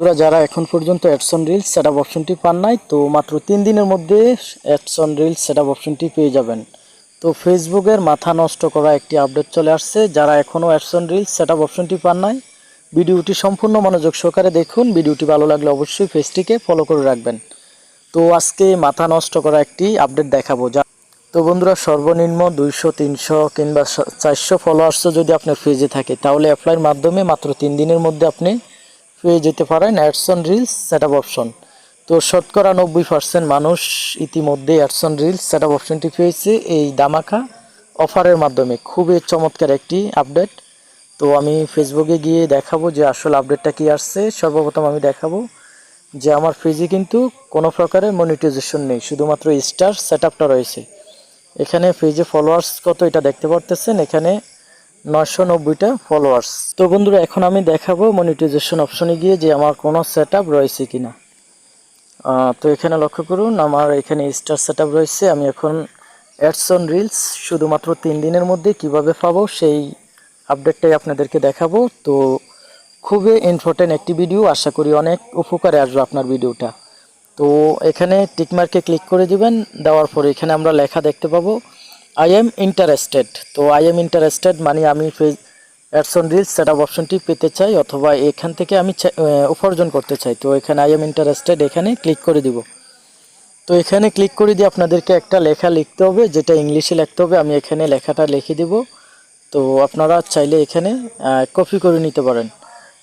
বন্ধুরা যারা এখন পর্যন্ত অ্যাডস অন রিলস সেটআপ অপশনটি পান নাই, তো মাত্র 3 দিনের মধ্যে অ্যাডস অন রিলস সেটআপ অপশনটি পেয়ে যাবেন। তো ফেসবুকের মাথা নষ্ট করা একটি আপডেট চলে আসছে। যারা এখনও অ্যাডস অন রিলস সেটআপ অপশনটি পান নাই, ভিডিওটি সম্পূর্ণ মনোযোগ সহকারে দেখুন। ভিডিওটি ভালো লাগলে অবশ্যই পেজটিকে ফলো করে রাখবেন। তো আজকে মাথা নষ্ট করা একটি আপডেট দেখাবো। তো বন্ধুরা, সর্বনিম্ন 200, 300 কিংবা 400 ফলোয়ার্সও যদি আপনার পেজে থাকে, তাহলে অ্যাপ্লাইয়ের মাধ্যমে মাত্র 3 দিনের মধ্যে আপনি পেয়ে যেতে পারেন ads on reels setup option. তো শতকরা 90% মানুষ ইতিমধ্যে অ্যাডস অন রিলস সেটআপ অপশনটি পেয়েছে এই দামাকা অফারের মাধ্যমে। খুবই চমৎকার একটি আপডেট। তো আমি ফেসবুকে গিয়ে দেখাবো যে আসলে আপডেটটা কি আসছে। সর্বপ্রথম আমি দেখাবো যে আমার পেজে কিন্তু কোনো প্রকারের মনিটাইজেশন নেই, শুধুমাত্র স্টার সেটআপটা রয়েছে। এখানে পেজে ফলোয়ার্স কত এটা দেখতে পারতেছেন, এখানে 990টা ফলোয়ার্স। তো বন্ধুরা, এখন আমি দেখাবো মনিটাইজেশন অপশনে গিয়ে যে আমার কোনো সেটআপ রয়েছে কিনা। তো এখানে লক্ষ্য করুন, আমার এখানে স্টার সেটআপ রয়েছে। আমি এখন অ্যাডস অন রিলস শুধুমাত্র 3 দিনের মধ্যে কিভাবে পাবো সেই আপডেটটাই আপনাদেরকে দেখাবো। তো খুবই ইম্পর্টেন্ট একটি ভিডিও, আশা করি অনেক উপকারে আসবে আপনার ভিডিওটা। তো এখানে টিকমার্কে ক্লিক করে দিবেন। দেওয়ার পরে এখানে আমরা লেখা দেখতে পাবো আই এম ইন্টারেস্টেড। তো আই এম ইন্টারেস্টেড মানে আমি অ্যাডস অন রিলস সেটআপ অপশনটি পেতে চাই, অথবা এখান থেকে আমি উপার্জন করতে চাই। তো এখানে আই এম ইন্টারেস্টেড এখানে ক্লিক করে দিব। তো এখানে ক্লিক করে দিয়ে আপনাদেরকে একটা লেখা লিখতে হবে, যেটা ইংলিশে লিখতে হবে। আমি এখানে লেখাটা লিখে দিব। তো আপনারা চাইলে এখানে কপি করে নিতে পারেন।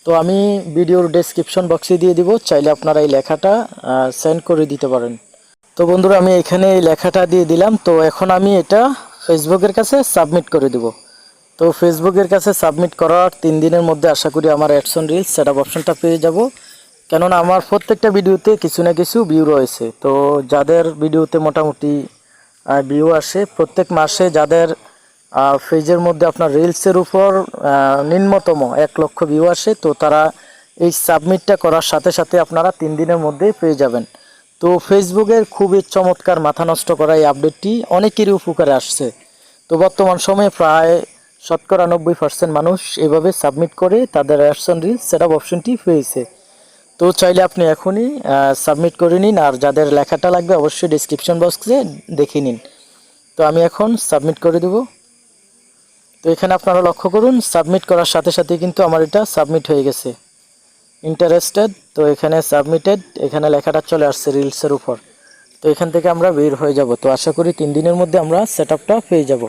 তো আমি ভিডিওর ডেসক্রিপশন বক্সে দিয়ে দিব, চাইলে আপনারা এই লেখাটা সেন্ড করে দিতে পারেন। তো বন্ধুরা, আমি এখানে এই লেখাটা দিয়ে দিলাম। তো এখন আমি এটা ফেসবুকের কাছে সাবমিট করে দেব। তো ফেসবুকের কাছে সাবমিট করার 3 দিনের মধ্যে আশা করি আমার অ্যাডস অন রিলস সেটআপ অপশনটা পেয়ে যাব। কেননা আমার প্রত্যেকটা ভিডিওতে কিছু না কিছু ভিউ রয়েছে। তো যাদের ভিডিওতে মোটামুটি ভিউ আসে প্রত্যেক মাসে, যাদের পেজের মধ্যে আপনার রিলসের উপর নিম্নতম 1 লক্ষ ভিউ আসে, তো তারা এই সাবমিটটা করার সাথে সাথে আপনারা 3 দিনের মধ্যেই পেয়ে যাবেন। তো ফেসবুকের খুবই চমৎকার মাথা নষ্ট করা এই আপডেটটি অনেকেরই উপকারে আসছে। তো বর্তমান সময়ে প্রায় শতকরা 90% মানুষ এভাবে সাবমিট করে তাদের অ্যাডস অন রিলস সেটআপ অপশনটি পেয়েছে। তো চাইলে আপনি এখনই সাবমিট করে নিন, আর যাদের লেখাটা লাগবে অবশ্যই ডেসক্রিপশন বক্সে দেখে নিন। তো আমি এখন সাবমিট করে দেব। তো এখানে আপনারা লক্ষ্য করুন, সাবমিট করার সাথে সাথে কিন্তু আমার এটা সাবমিট হয়ে গেছে ইন্টারেস্টেড। তো এখানে সাবমিটেড, এখানে লেখাটা চলে আসছে রিলসের উপর। তো এখান থেকে আমরা বের হয়ে যাব। তো আশা করি 3 দিনের মধ্যে আমরা সেটআপটা পেয়ে যাব।